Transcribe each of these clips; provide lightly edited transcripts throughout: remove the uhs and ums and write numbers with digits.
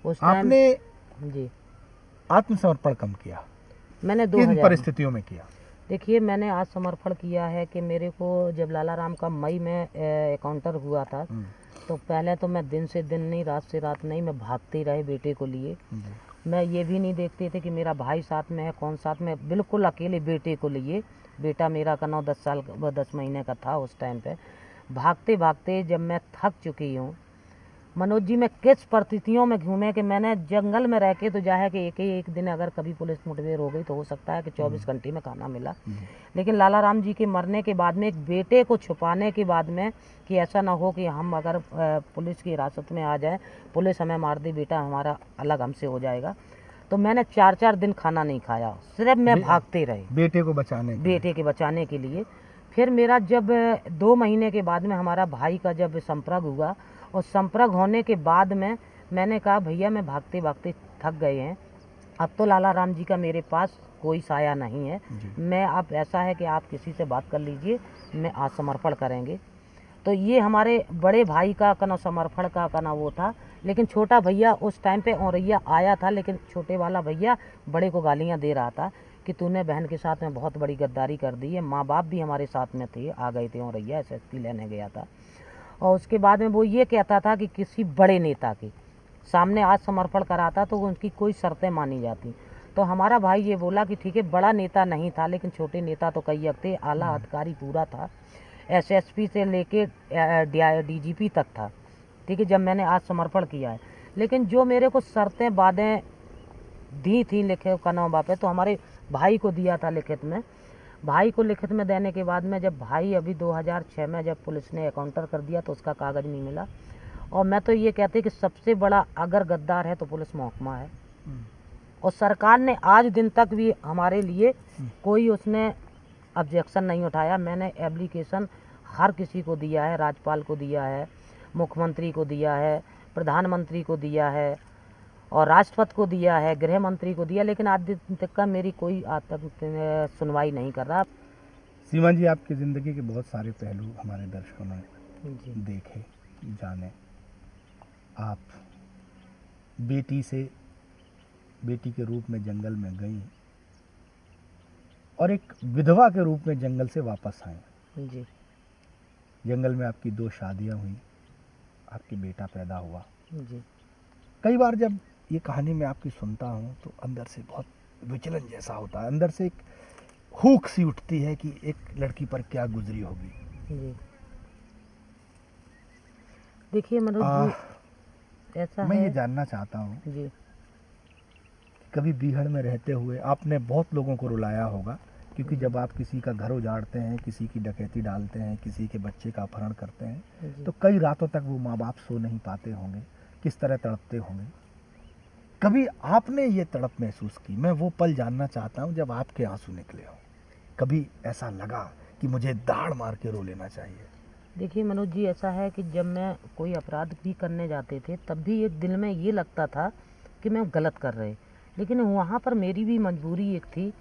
उस टाइम आपने जी आत्मसमर्पण कब किया, मैंने किन 2000 परिस्थितियों में किया? देखिए मैंने आज समर्पण किया है कि मेरे को जब लाला राम का मई में एकाउंटर हुआ था, तो पहले तो मैं दिन से दिन नहीं, रात से रात नहीं, मैं भागते रहे बेटे को लिए। मैं ये भी नहीं देखते थे कि मेरा भाई साथ में है, कौन साथ में, बिल्कुल अकेले बेटे को लिए। बेटा मेरा का 10 महीने का था उस टाइम पे। भागते भागते जब मैं थक चुकी हूँ मनोज जी, मैं किस परिस्थितियों में घूमे कि मैंने जंगल में रह के तो जाए कि एक दिन अगर कभी पुलिस मुठभेड़ हो गई तो हो सकता है कि 24 घंटे में खाना मिला, लेकिन लाला राम जी के मरने के बाद में एक बेटे को छुपाने के बाद में कि ऐसा ना हो कि हम अगर पुलिस की हिरासत में आ जाए, पुलिस हमें मार दे, बेटा हमारा अलग हमसे हो जाएगा, तो मैंने 4-4 दिन खाना नहीं खाया, सिर्फ मैं भागते रहे बेटे को बचाने के बेटे के बचाने के लिए। फिर मेरा जब 2 महीने के बाद में हमारा भाई का जब संपर्क हुआ, और संपर्क होने के बाद में मैंने कहा भैया मैं भागते भागते थक गए हैं, अब तो लाला राम जी का मेरे पास कोई साया नहीं है, मैं अब ऐसा है कि आप किसी से बात कर लीजिए, मैं आज समर्पण करेंगे। तो ये हमारे बड़े भाई का कना समर्पण का कना वो था। लेकिन छोटा भैया उस टाइम पे औरैया आया था, लेकिन छोटे वाला भैया बड़े को गालियाँ दे रहा था कि तूने बहन के साथ में बहुत बड़ी गद्दारी कर दी है। माँ बाप भी हमारे साथ में थे, आ गए थे, औरैया SSP लेने गया था। और उसके बाद में वो ये कहता था कि किसी बड़े नेता के सामने आज समर्पण कराता तो उनकी कोई शर्तें मानी जाती। तो हमारा भाई ये बोला कि ठीक है, बड़ा नेता नहीं था लेकिन छोटे नेता तो कई थे, आला अधिकारी पूरा था, SSP से लेके DGP तक था। ठीक है, जब मैंने आज समर्पण किया है, लेकिन जो मेरे को शर्तें बातें दी थी लिखे का नाम बापे, तो हमारे भाई को दिया था लिखित में। भाई को लिखित में देने के बाद में जब भाई अभी 2006 में जब पुलिस ने एकाउंटर कर दिया तो उसका कागज़ नहीं मिला। और मैं तो ये कहते कि सबसे बड़ा अगर गद्दार है तो पुलिस महकमा है, और सरकार ने आज दिन तक भी हमारे लिए कोई उसने ऑब्जेक्शन नहीं उठाया। मैंने एप्लीकेशन हर किसी को दिया है, राज्यपाल को दिया है, मुख्यमंत्री को दिया है, प्रधानमंत्री को दिया है, और राष्ट्रपति को दिया है, गृह मंत्री को दिया, लेकिन आज दिन तक का मेरी कोई आज तक सुनवाई नहीं कर रहा। सीमा जी, आपकी ज़िंदगी के बहुत सारे पहलू हमारे दर्शकों ने देखे जाने। आप बेटी के रूप में जंगल में गई और एक विधवा के रूप में जंगल से वापस आए जी। जंगल में आपकी 2 शादियां हुई, आपकी बेटा पैदा हुआ जी। कई बार जब ये कहानी मैं आपकी सुनता हूँ तो अंदर से बहुत विचलन जैसा होता है, अंदर से एक हुक सी उठती है कि एक लड़की पर क्या गुजरी होगी। जी देखिए मनोज जी, ऐसा मैं है, ये जानना चाहता हूँ जी, कभी बीहड़ में रहते हुए आपने बहुत लोगों को रुलाया होगा, क्योंकि जब आप किसी का घर उजाड़ते हैं, किसी की डकैती डालते हैं, किसी के बच्चे का अपहरण करते हैं, तो कई रातों तक वो माँ बाप सो नहीं पाते होंगे, किस तरह तड़पते होंगे। कभी आपने ये तड़प महसूस की? मैं वो पल जानना चाहता हूँ जब आपके आंसू निकले हो। कभी ऐसा लगा कि मुझे दाढ़ मार के रो लेना चाहिए? देखिए मनोज जी, ऐसा है कि जब मैं कोई अपराध भी करने जाते थे तब भी एक दिल में ये लगता था कि मैं गलत कर रहे, लेकिन वहाँ पर मेरी भी मजबूरी एक थी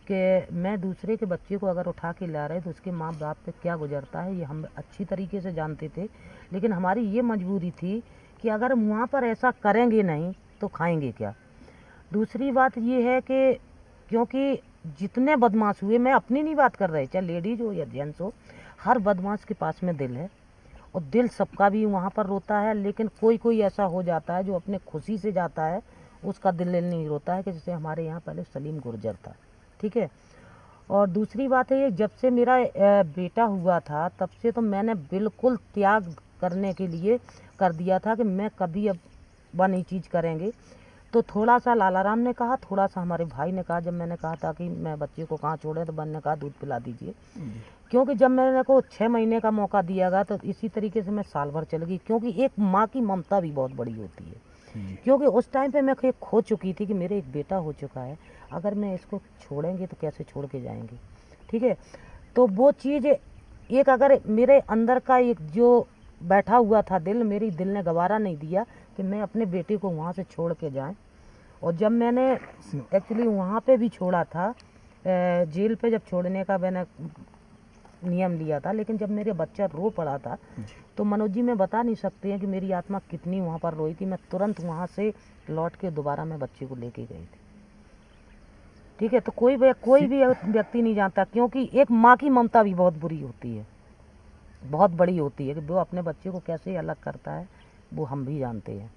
कि मैं दूसरे के बच्चे को अगर उठा के ला रहे तो उसके माँ बाप पे क्या गुजरता है ये हम अच्छी तरीके से जानते थे, लेकिन हमारी ये मजबूरी थी कि अगर वहाँ पर ऐसा करेंगे नहीं तो खाएंगे क्या। दूसरी बात ये है कि क्योंकि जितने बदमाश हुए, मैं अपनी नहीं बात कर रहे, चाहे लेडीज हो या जेंट्स हो, हर बदमाश के पास में दिल है, और दिल सबका भी वहाँ पर रोता है, लेकिन कोई कोई ऐसा हो जाता है जो अपने खुशी से जाता है, उसका दिल नहीं रोता है। कि जैसे हमारे यहाँ पहले सलीम गुर्जर था, ठीक है। और दूसरी बात है, जब से मेरा बेटा हुआ था तब से तो मैंने बिल्कुल त्याग करने के लिए कर दिया था कि मैं कभी अब वह नई चीज़ करेंगे। तो थोड़ा सा लाला राम ने कहा, थोड़ा सा हमारे भाई ने कहा, जब मैंने कहा था कि मैं बच्चे को कहाँ छोड़े तो बहन ने कहा दूध पिला दीजिए, क्योंकि जब मैंने को 6 महीने का मौका दिया गया तो इसी तरीके से मैं साल भर चल गई, क्योंकि एक माँ की ममता भी बहुत बड़ी होती है। क्योंकि उस टाइम पे मैं खो चुकी थी कि मेरे एक बेटा हो चुका है, अगर मैं इसको छोड़ेंगे तो कैसे छोड़ के जाएंगे, ठीक है। तो वो चीज़ एक, अगर मेरे अंदर का एक जो बैठा हुआ था दिल, मेरी दिल ने गवारा नहीं दिया कि मैं अपने बेटे को वहाँ से छोड़ के जाएं। और जब मैंने एक्चुअली वहाँ पे भी छोड़ा था, जेल पे जब छोड़ने का मैंने नियम लिया था, लेकिन जब मेरे बच्चा रो पड़ा था तो मनोज जी मैं बता नहीं सकते हैं कि मेरी आत्मा कितनी वहाँ पर रोई थी। मैं तुरंत वहाँ से लौट के दोबारा मैं बच्चे को लेके गई थी। ठीक है, तो कोई भी व्यक्ति नहीं जानता, क्योंकि एक माँ की ममता भी बहुत बुरी होती है, बहुत बड़ी होती है, कि वो अपने बच्चे को कैसे अलग करता है वो हम भी जानते हैं।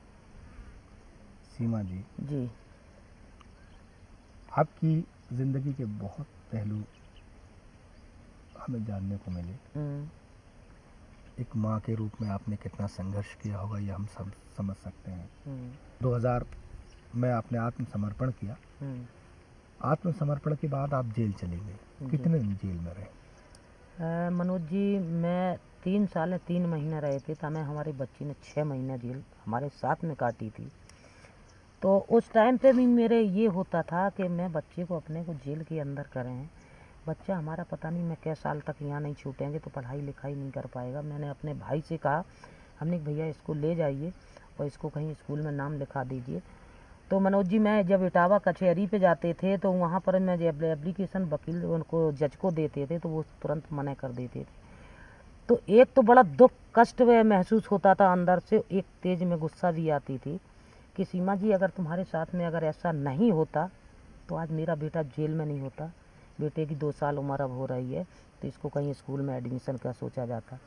सीमा जी, जी आपकी ज़िंदगी के बहुत पहलू हमें जानने को मिले। एक माँ के रूप में आपने कितना संघर्ष किया होगा ये हम सब समझ सकते हैं। 2000 में आपने आत्मसमर्पण किया। आत्मसमर्पण के बाद आप जेल चली गई, कितने दिन जेल में रहे? मनोज जी मैं 3 साल 3 महीने रहे थे, तब हमारी बच्ची ने 6 महीने जेल हमारे साथ में काटी थी। तो उस टाइम पे भी मेरे ये होता था कि मैं बच्चे को अपने को जेल के अंदर करें, बच्चा हमारा पता नहीं मैं कै साल तक यहाँ नहीं छूटेंगे तो पढ़ाई लिखाई नहीं कर पाएगा। मैंने अपने भाई से कहा, हमने भैया इसको ले जाइए और इसको कहीं स्कूल में नाम लिखा दीजिए। तो मनोज जी मैं जब इटावा कचहरी पे जाते थे तो वहाँ पर मैं जब एप्लीकेशन वकील उनको जज को देते थे तो वो तुरंत मना कर देते थे। तो एक तो बड़ा दुख कष्ट महसूस होता था अंदर से, एक तेज में गुस्सा भी आती थी कि सीमा जी अगर तुम्हारे साथ में अगर ऐसा नहीं होता तो आज मेरा बेटा जेल में नहीं होता। बेटे की 2 साल उम्र अब हो रही है तो इसको कहीं स्कूल में एडमिशन का सोचा जाता।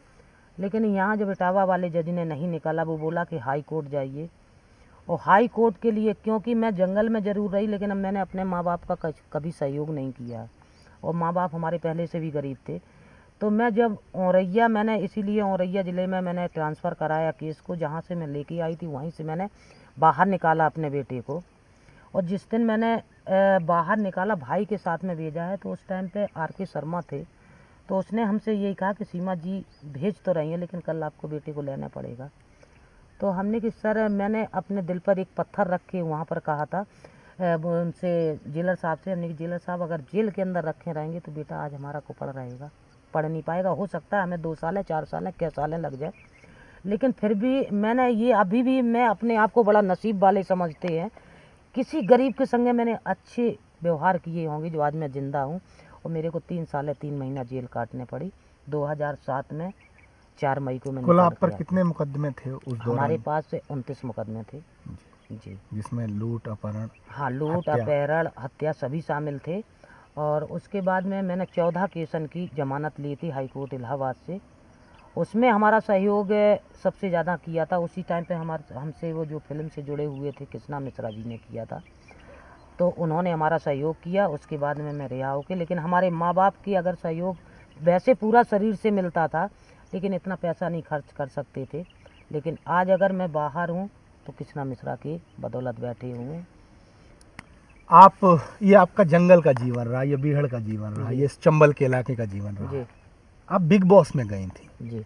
लेकिन यहाँ जब इटावा वाले जज ने नहीं निकाला, वो बोला कि हाई कोर्ट जाइए। और हाई कोर्ट के लिए, क्योंकि मैं जंगल में ज़रूर रही लेकिन अब मैंने अपने माँ बाप का कभी सहयोग नहीं किया, और माँ बाप हमारे पहले से भी गरीब थे। तो मैं जब औरैया, मैंने इसीलिए औरैया ज़िले में मैंने ट्रांसफ़र कराया केस को, जहाँ से मैं लेके आई थी वहीं से मैंने बाहर निकाला अपने बेटे को। और जिस दिन मैंने बाहर निकाला, भाई के साथ में भेजा है, तो उस टाइम पे RK शर्मा थे, तो उसने हमसे यही कहा कि सीमा जी भेज तो रही हैं लेकिन कल आपको बेटे को लेना पड़ेगा। तो हमने कि सर, मैंने अपने दिल पर एक पत्थर रख के वहाँ पर कहा था उनसे, जेलर साहब से, हमने कि जेलर साहब अगर जेल के अंदर रखे रहेंगे तो बेटा आज हमारा को पढ़ रहेगा, पढ़ नहीं पाएगा। हो सकता है हमें 2 साल 4 साल कै साल लग जाए, लेकिन फिर भी मैंने ये, अभी भी मैं अपने आप को बड़ा नसीब वाले समझते हैं। किसी गरीब के संगे मैंने अच्छे व्यवहार किए होंगे जो आज मैं ज़िंदा हूँ। और मेरे को 3 साल 3 महीना जेल काटने पड़ी। 2007 में 4 मई को मैंने। कुल आप पर कितने मुकदमे थे उस दौरान? हमारे पास 29 मुकदमे थे जी, जिसमें लूट, अपहरण? हाँ, लूट, अपहरण, हत्या सभी शामिल थे। और उसके बाद में मैंने 14 केसन की जमानत ली थी हाई कोर्ट इलाहाबाद से। उसमें हमारा सहयोग सबसे ज़्यादा किया था उसी टाइम पे हमसे वो जो फिल्म से जुड़े हुए थे कृष्णा मिश्रा जी ने किया था, तो उन्होंने हमारा सहयोग किया। उसके बाद में मैं रिहा होके, लेकिन हमारे माँ बाप की अगर सहयोग वैसे पूरा शरीर से मिलता था लेकिन इतना पैसा नहीं खर्च कर सकते थे। लेकिन आज अगर मैं बाहर हूँ तो कृष्णा मिश्रा की बदौलत बैठे हुए हैं। ये आपका जंगल का जीवन रहा, ये बीहड़ का जीवन रहा, ये चंबल के इलाके का जीवन रहा जी। आप बिग बॉस में गई थी जी,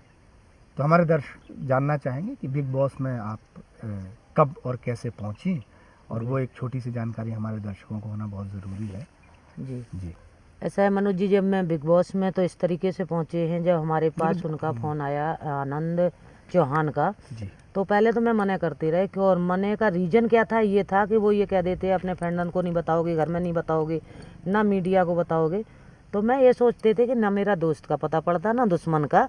तो हमारे दर्शक जानना चाहेंगे कि बिग बॉस में आप कब और कैसे पहुंची, और वो एक छोटी सी जानकारी हमारे दर्शकों को होना बहुत ज़रूरी है। जी जी, ऐसा है मनोज जी, जब मैं बिग बॉस में तो इस तरीके से पहुँचे हैं, जब हमारे पास उनका फ़ोन आया आनंद चौहान का, जी, तो पहले तो मैं मना करती रही कि, और मने का रीज़न क्या था, ये था कि वो ये कह देते अपने फ्रेंडन को नहीं बताओगे, घर में नहीं बताओगे, ना मीडिया को बताओगे। तो मैं ये सोचते थे कि ना मेरा दोस्त का पता पड़ता ना दुश्मन का,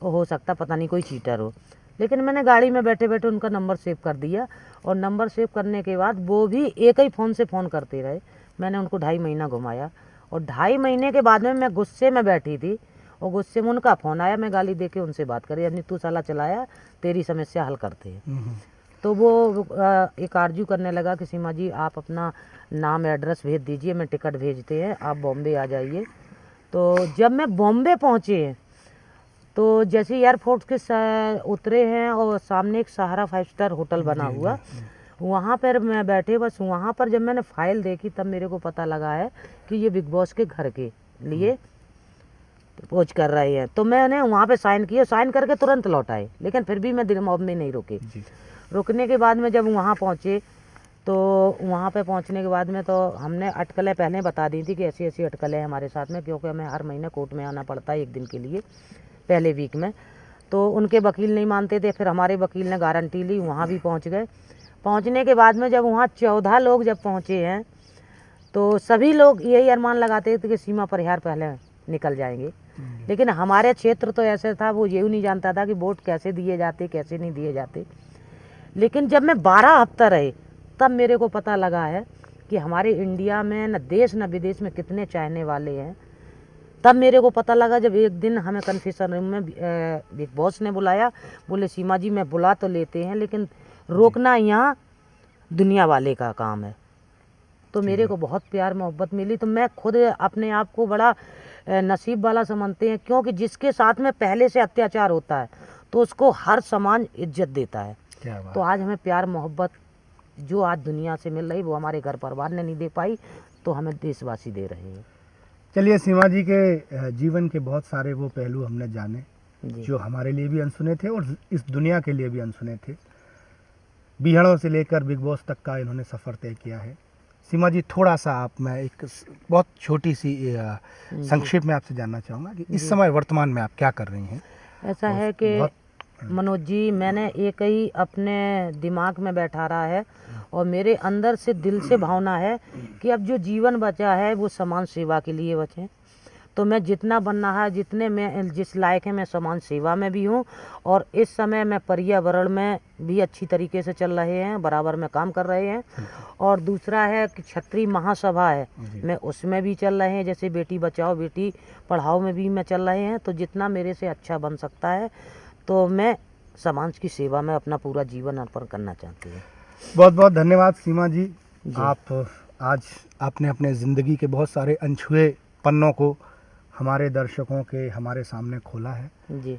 और हो सकता पता नहीं कोई चीटर हो। लेकिन मैंने गाड़ी में बैठे बैठे उनका नंबर सेव कर दिया, और नंबर सेव करने के बाद वो भी एक ही फ़ोन से फ़ोन करते रहे। मैंने उनको 2.5 महीना घुमाया, और 2.5 महीने के बाद में मैं गुस्से में बैठी थी, और गुस्से में उनका फ़ोन आया, मैं गाली दे के उनसे बात करी, अपनी तू साला चलाया, तेरी समस्या हल करते हैं। तो वो एक आरजू करने लगा कि सीमा जी आप अपना नाम एड्रेस भेज दीजिए, मैं टिकट भेजते हैं, आप बॉम्बे आ जाइए। तो जब मैं बॉम्बे पहुँचे तो जैसे एयरपोर्ट के उतरे हैं और सामने एक सहारा 5 स्टार होटल बना हुआ, वहाँ पर मैं बैठे, बस वहाँ पर जब मैंने फाइल देखी तब मेरे को पता लगा है कि ये बिग बॉस के घर के लिए पोच कर रहे हैं। तो मैंने वहाँ पे साइन किया, साइन करके तुरंत लौट आए, लेकिन फिर भी मैं दिल में नहीं रुके। रुकने के बाद में जब वहाँ पहुँचे तो वहाँ पे पहुँचने के बाद में तो हमने अटकलें पहले बता दी थी कि ऐसी ऐसी अटकलें हैं हमारे साथ में, क्योंकि हमें हर महीने कोर्ट में आना पड़ता है 1 दिन के लिए पहले वीक में। तो उनके वकील नहीं मानते थे, फिर हमारे वकील ने गारंटी ली, वहाँ भी पहुँच गए। पहुँचने के बाद में जब वहाँ 14 लोग जब पहुँचे हैं तो सभी लोग यही अरमान लगाते थे कि सीमा परिहार पहले निकल जाएंगे। लेकिन हमारे क्षेत्र तो ऐसे था, वो ये नहीं जानता था कि वोट कैसे दिए जाते, कैसे नहीं दिए जाते। लेकिन जब मैं 12 हफ्ता रहे, तब मेरे को पता लगा है कि हमारे इंडिया में न देश न विदेश में कितने चाहने वाले हैं। तब मेरे को पता लगा जब एक दिन हमें कन्फेशन रूम में बिग बॉस ने बुलाया, बोले सीमा जी मैं बुला तो लेते हैं लेकिन रोकना यहाँ दुनिया वाले का काम है। तो मेरे को बहुत प्यार मोहब्बत मिली। तो मैं खुद अपने आप को बड़ा नसीब वाला समझते हैं, क्योंकि जिसके साथ में पहले से अत्याचार होता है तो उसको हर समाज इज्जत देता है। क्या बात। तो आज हमें प्यार मोहब्बत जो आज दुनिया से मिल रही वो हमारे घर परिवार ने नहीं दे पाई, तो हमें देशवासी दे रहे हैं। चलिए, सीमा जी के जीवन के बहुत सारे वो पहलू हमने जाने जी जो हमारे लिए भी अनसुने थे और इस दुनिया के लिए भी अनसुने थे। बिहड़ों से लेकर बिग बॉस तक का इन्होंने सफ़र तय किया है। सीमा जी, थोड़ा सा आप, मैं एक बहुत छोटी सी संक्षेप में आपसे जानना चाहूँगा कि इस समय वर्तमान में आप क्या कर रही हैं। ऐसा है कि मनोज जी, मैंने एक ही अपने दिमाग में बैठा रहा है और मेरे अंदर से दिल से भावना है कि अब जो जीवन बचा है वो समाज सेवा के लिए बचे। तो मैं जितना बनना है, जितने में जिस लायक है, मैं समाज सेवा में भी हूँ और इस समय मैं पर्यावरण में भी अच्छी तरीके से चल रहे हैं, बराबर में काम कर रहे हैं। और दूसरा है कि क्षत्रिय महासभा है, मैं उसमें भी चल रहे हैं, जैसे बेटी बचाओ बेटी पढ़ाओ में भी मैं चल रहे हैं। तो जितना मेरे से अच्छा बन सकता है तो मैं समाज की सेवा में अपना पूरा जीवन अर्पण करना चाहती हूँ। बहुत बहुत धन्यवाद सीमा जी। आप आज आपने अपने ज़िंदगी के बहुत सारे अनछुए पन्नों को हमारे दर्शकों के हमारे सामने खोला है। जी